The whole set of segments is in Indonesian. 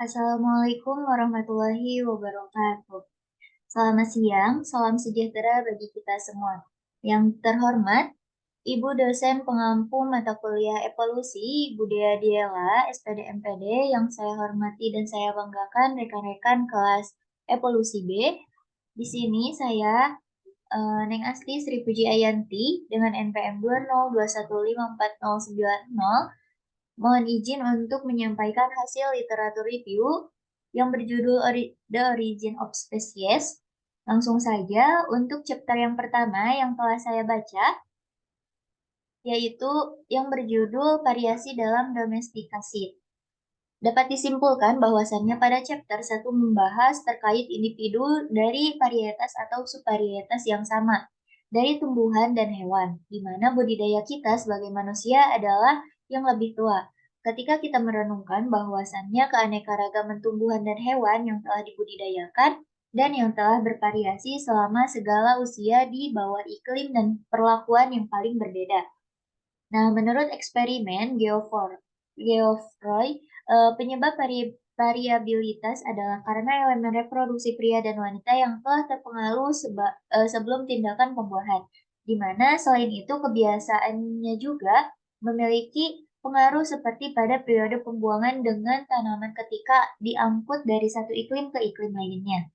Assalamualaikum warahmatullahi wabarakatuh. Selamat siang, salam sejahtera bagi kita semua. Yang terhormat, Ibu dosen pengampu mata kuliah evolusi, Budaya Diela, SPD MPD, yang saya hormati dan saya banggakan rekan-rekan kelas evolusi B. Di sini saya, Neng Asti Sri Puji Ayanti, dengan NPM 202154090, mohon izin untuk menyampaikan hasil literatur review yang berjudul The Origin of Species. Langsung saja untuk chapter yang pertama yang telah saya baca, yaitu yang berjudul Variasi dalam Domestikasi. Dapat disimpulkan bahwasannya pada chapter 1 membahas terkait individu dari varietas atau subvarietas yang sama dari tumbuhan dan hewan, di mana budidaya kita sebagai manusia adalah yang lebih tua. Ketika kita merenungkan bahwasannya keanekaragaman tumbuhan dan hewan yang telah dibudidayakan dan yang telah bervariasi selama segala usia di bawah iklim dan perlakuan yang paling berbeda. Nah, menurut eksperimen Geoffroy, penyebab variabilitas adalah karena elemen reproduksi pria dan wanita yang telah terpengaruh sebelum tindakan pembuahan, di mana selain itu kebiasaannya juga memiliki pengaruh seperti pada periode pembuangan dengan tanaman ketika diangkut dari satu iklim ke iklim lainnya.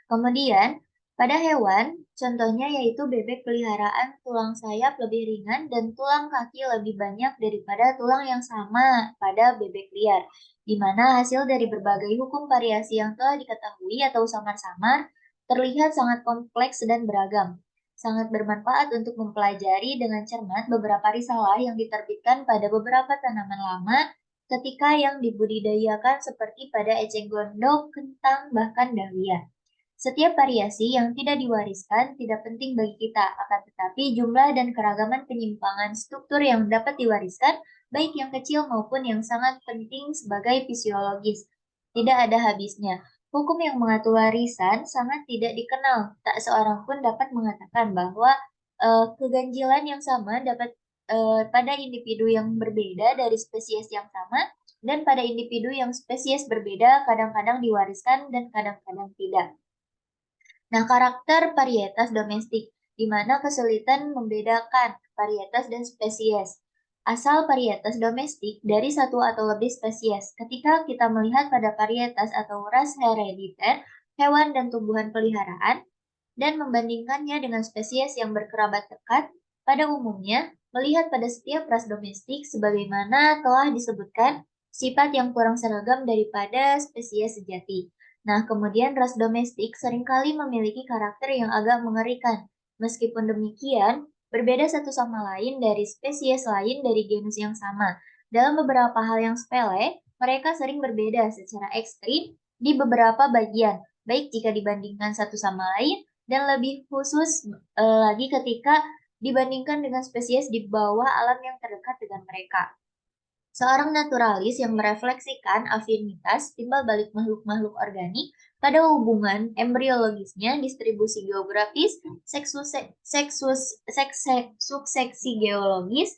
Kemudian, pada hewan, contohnya yaitu bebek peliharaan, tulang sayap lebih ringan dan tulang kaki lebih banyak daripada tulang yang sama pada bebek liar, di mana hasil dari berbagai hukum variasi yang telah diketahui atau samar-samar terlihat sangat kompleks dan beragam. Sangat bermanfaat untuk mempelajari dengan cermat beberapa risalah yang diterbitkan pada beberapa tanaman lama ketika yang dibudidayakan seperti pada eceng gondok, kentang, bahkan dahlia. Setiap variasi yang tidak diwariskan tidak penting bagi kita, akan tetapi jumlah dan keragaman penyimpangan struktur yang dapat diwariskan, baik yang kecil maupun yang sangat penting sebagai fisiologis, tidak ada habisnya. Hukum yang mengatur warisan sangat tidak dikenal. Tak seorang pun dapat mengatakan bahwa keganjilan yang sama dapat pada individu yang berbeda dari spesies yang sama, dan pada individu yang spesies berbeda kadang-kadang diwariskan dan kadang-kadang tidak. Nah, karakter varietas domestik, di mana kesulitan membedakan varietas dan spesies. Asal varietas domestik dari satu atau lebih spesies. Ketika kita melihat pada varietas atau ras herediter, hewan dan tumbuhan peliharaan, dan membandingkannya dengan spesies yang berkerabat dekat, pada umumnya melihat pada setiap ras domestik sebagaimana telah disebutkan sifat yang kurang seragam daripada spesies sejati. Nah, kemudian ras domestik seringkali memiliki karakter yang agak mengerikan. Meskipun demikian, berbeda satu sama lain dari spesies lain dari genus yang sama. Dalam beberapa hal yang sepele, mereka sering berbeda secara ekstrim di beberapa bagian, baik jika dibandingkan satu sama lain dan lebih khusus lagi ketika dibandingkan dengan spesies di bawah alam yang terdekat dengan mereka. Seorang naturalis yang merefleksikan afinitas timbal balik makhluk-makhluk organik pada hubungan embriologisnya, distribusi geografis, suksesi geologis,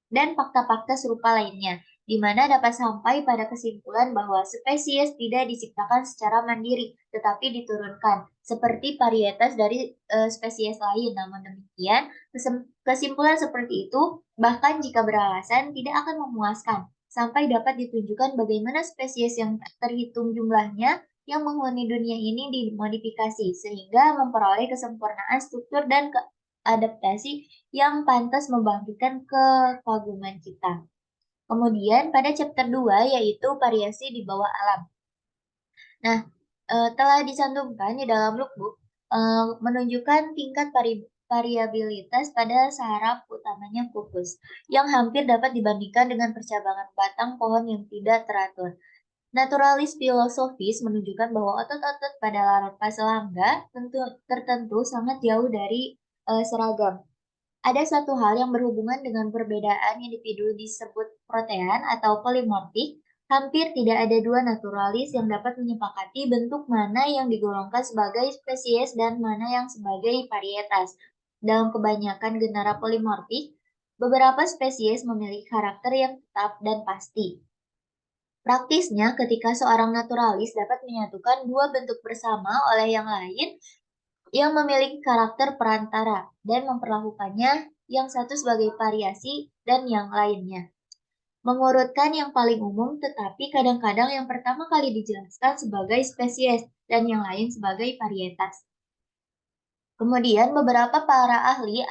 dan fakta-fakta serupa lainnya, di mana dapat sampai pada kesimpulan bahwa spesies tidak diciptakan secara mandiri, tetapi diturunkan, seperti varietas dari spesies lain. Namun demikian, kesimpulan seperti itu, bahkan jika beralasan, tidak akan memuaskan, sampai dapat ditunjukkan bagaimana spesies yang terhitung jumlahnya yang menghuni dunia ini dimodifikasi, sehingga memperoleh kesempurnaan struktur dan adaptasi yang pantas membangkitkan kekaguman kita. Kemudian pada chapter 2 yaitu variasi di bawah alam. Nah, telah dicantumkan di dalam lookbook menunjukkan tingkat variabilitas pada saraf utamanya kukus yang hampir dapat dibandingkan dengan percabangan batang pohon yang tidak teratur. Naturalis filosofis menunjukkan bahwa otot-otot pada larva serangga tertentu sangat jauh dari seragam. Ada satu hal yang berhubungan dengan perbedaan individu disebut protean atau polimorfik. Hampir tidak ada dua naturalis yang dapat menyepakati bentuk mana yang digolongkan sebagai spesies dan mana yang sebagai varietas. Dalam kebanyakan genera polimorfik, beberapa spesies memiliki karakter yang tetap dan pasti. Praktisnya, ketika seorang naturalis dapat menyatukan dua bentuk bersama oleh yang lain yang memiliki karakter perantara dan memperlakukannya yang satu sebagai variasi dan yang lainnya. Mengurutkan yang paling umum, tetapi kadang-kadang yang pertama kali dijelaskan sebagai spesies dan yang lain sebagai varietas. Kemudian beberapa para ahli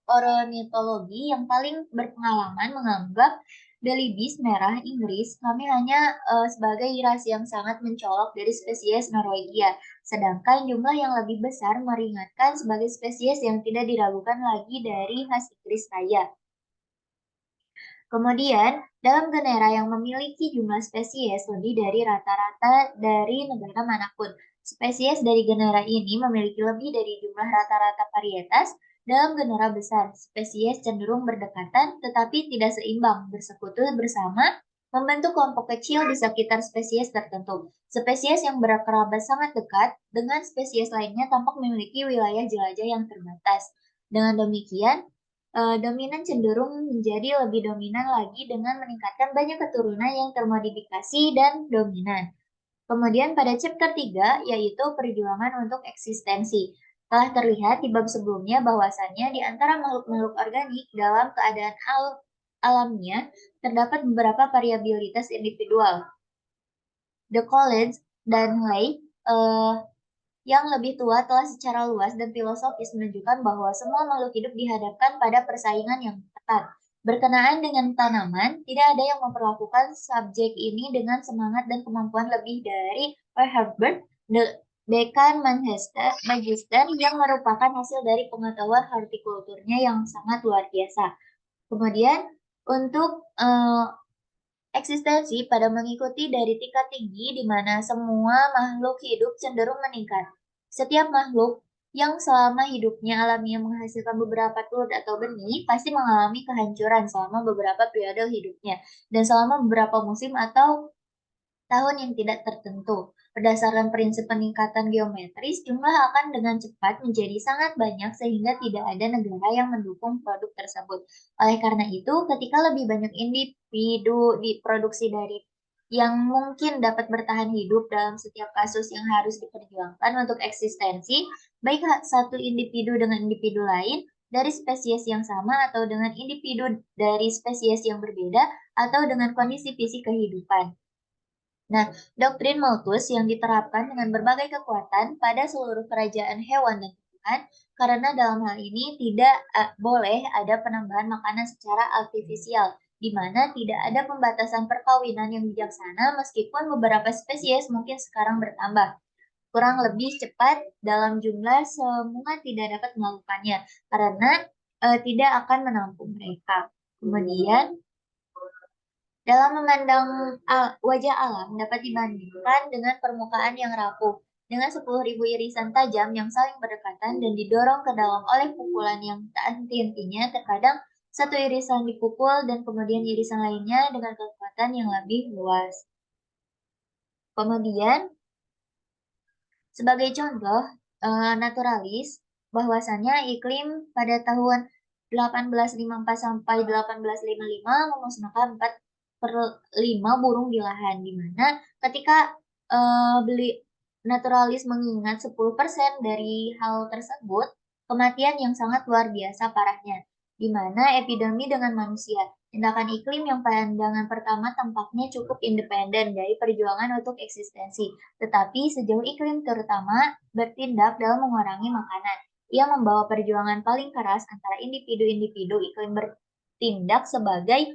ornitologi yang paling berpengalaman menganggap belibis merah Inggris kami hanya sebagai ras yang sangat mencolok dari spesies Norwegia, sedangkan jumlah yang lebih besar meringankan sebagai spesies yang tidak diragukan lagi dari khas Inggris Raya. Kemudian, dalam genera yang memiliki jumlah spesies lebih dari rata-rata dari negara manapun, spesies dari genera ini memiliki lebih dari jumlah rata-rata varietas. Dalam genera besar, spesies cenderung berdekatan tetapi tidak seimbang, bersekutu bersama, membentuk kelompok kecil di sekitar spesies tertentu. Spesies yang berkerabat sangat dekat dengan spesies lainnya tampak memiliki wilayah jelajah yang terbatas. Dengan demikian, dominan cenderung menjadi lebih dominan lagi dengan meningkatkan banyak keturunan yang termodifikasi dan dominan. Kemudian pada chapter 3 yaitu perjuangan untuk eksistensi. Telah terlihat di bab sebelumnya bahwasannya di antara makhluk-makhluk organik dalam keadaan alamiah terdapat beberapa variabilitas individual. The College dan Lay yang lebih tua telah secara luas dan filosofis menunjukkan bahwa semua makhluk hidup dihadapkan pada persaingan yang ketat. Berkenaan dengan tanaman, tidak ada yang memperlakukan subjek ini dengan semangat dan kemampuan lebih dari Herbert Dekan Magister yang merupakan hasil dari pengetahuan hortikulturnya yang sangat luar biasa. Kemudian untuk eksistensi pada mengikuti dari tingkat tinggi di mana semua makhluk hidup cenderung meningkat. Setiap makhluk yang selama hidupnya alamiah menghasilkan beberapa telur atau benih pasti mengalami kehancuran selama beberapa periode hidupnya dan selama beberapa musim atau tahun yang tidak tertentu. Berdasarkan prinsip peningkatan geometris, jumlah akan dengan cepat menjadi sangat banyak sehingga tidak ada negara yang mendukung produk tersebut. Oleh karena itu, ketika lebih banyak individu diproduksi dari yang mungkin dapat bertahan hidup dalam setiap kasus yang harus diperjuangkan untuk eksistensi, baik satu individu dengan individu lain, dari spesies yang sama atau dengan individu dari spesies yang berbeda, atau dengan kondisi fisik kehidupan. Nah, doktrin Malthus yang diterapkan dengan berbagai kekuatan pada seluruh kerajaan hewan dan tumbuhan, karena dalam hal ini tidak boleh ada penambahan makanan secara artifisial, di mana tidak ada pembatasan perkawinan yang bijaksana meskipun beberapa spesies mungkin sekarang bertambah. Kurang lebih cepat dalam jumlah semua tidak dapat melakukannya, karena tidak akan menampung mereka. Kemudian, dalam memandang wajah alam dapat dibandingkan dengan permukaan yang rapuh, dengan 10.000 irisan tajam yang saling berdekatan dan didorong ke dalam oleh pukulan yang tak henti-hentinya. Terkadang satu irisan dipukul dan kemudian irisan lainnya dengan kekuatan yang lebih luas. Kemudian, sebagai contoh, naturalis bahwasannya iklim pada tahun 1854 sampai 1855 memusnahkan 4/5 burung di lahan, di mana ketika beli naturalis mengingat 10% dari hal tersebut, kematian yang sangat luar biasa parahnya, di mana epidemi dengan manusia. Tindakan iklim yang pandangan pertama tampaknya cukup independen dari perjuangan untuk eksistensi, tetapi sejauh iklim terutama bertindak dalam mengurangi makanan. Ia membawa perjuangan paling keras antara individu-individu. Iklim bertindak sebagai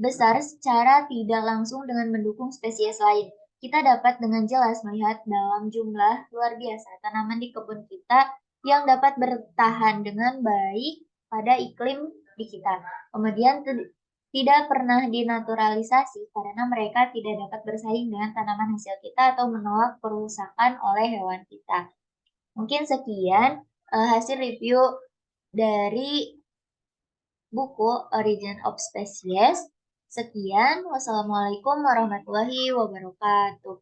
besar secara tidak langsung dengan mendukung spesies lain. Kita dapat dengan jelas melihat dalam jumlah luar biasa tanaman di kebun kita yang dapat bertahan dengan baik pada iklim di kita. Kemudian tidak pernah dinaturalisasi karena mereka tidak dapat bersaing dengan tanaman hasil kita atau menolak perusakan oleh hewan kita. Mungkin sekian hasil review dari buku Origin of Species. Sekian, wassalamualaikum warahmatullahi wabarakatuh.